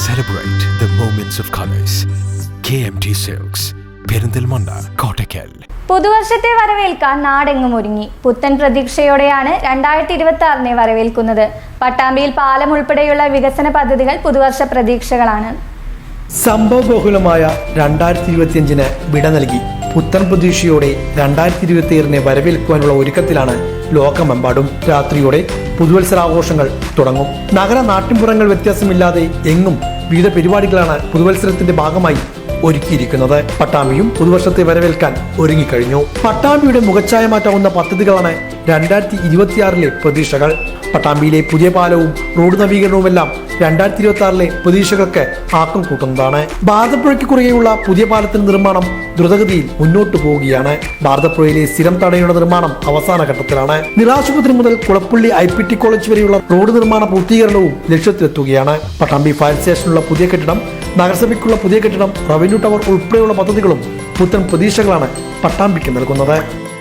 Celebrate the moments of colors. KMT Silks, Perinthalmanna, Kottakkal. പുതുവർഷത്തെ വരവേൽക്കാൻ നാടെങ്ങും ഒരുങ്ങി. പുത്തൻ പ്രതീക്ഷയോടെയാണ് 2026 വരവേൽക്കുന്നത്. പട്ടാമ്പിയിൽ പാലം ഉൾപ്പെടെയുള്ള വികസന പദ്ധതികൾ പുതുവർഷ പ്രതീക്ഷകളാണ്. സംഭവബഹുലമായ 2025 വിട നൽകി പുത്തൻ പ്രതീക്ഷയോടെ 2027 വരവേൽക്കുവാനുള്ള ഒരുക്കത്തിലാണ് ലോകമെമ്പാടും. രാത്രിയോടെ പുതുവത്സരാഘോഷങ്ങൾ തുടങ്ങും. നഗര നാട്ടിൻപുറങ്ങൾ വ്യത്യാസമില്ലാതെ എങ്ങും വിവിധ പരിപാടികളാണ് പുതുവത്സരത്തിന്റെ ഭാഗമായി ഒരുക്കിയിരിക്കുന്നത്. പട്ടാമ്പിയും പുതുവർഷത്തെ വരവേൽക്കാൻ ഒരുങ്ങിക്കഴിഞ്ഞു. പട്ടാമ്പിയുടെ മുഖച്ഛായ മാറ്റാവുന്ന പദ്ധതികളാണ് 2026 പ്രതീക്ഷകൾ. പട്ടാമ്പിയിലെ പുതിയ പാലവും റോഡ് നവീകരണവുമെല്ലാം 2026 പ്രതീക്ഷകൾക്ക് ആക്കം കൂട്ടുന്നതാണ്. ഭാരതപ്പുഴയ്ക്ക് കുറുകെയുള്ള പുതിയ പാലത്തിന്റെ നിർമ്മാണം ദ്രുതഗതിയിൽ മുന്നോട്ടു പോവുകയാണ്. ഭാരതപ്പുഴയിലെ സ്ഥിരം തടയുടെ നിർമ്മാണം അവസാന ഘട്ടത്തിലാണ്. നിറാശുപത്രി മുതൽ കുളപ്പള്ളി IPT കോളേജ് വരെയുള്ള റോഡ് നിർമ്മാണ പൂർത്തീകരണവും ലക്ഷ്യത്തിലെത്തുകയാണ്. പട്ടാമ്പി ഫയർ സ്റ്റേഷനുള്ള പുതിയ കെട്ടിടം, നഗരസഭയ്ക്കുള്ള പുതിയ കെട്ടിടം, റവന്യൂ ടവർ ഉൾപ്പെടെയുള്ള പദ്ധതികളും പുത്തൻ പ്രതീക്ഷകളാണ് പട്ടാമ്പിക്ക് നൽകുന്നത്.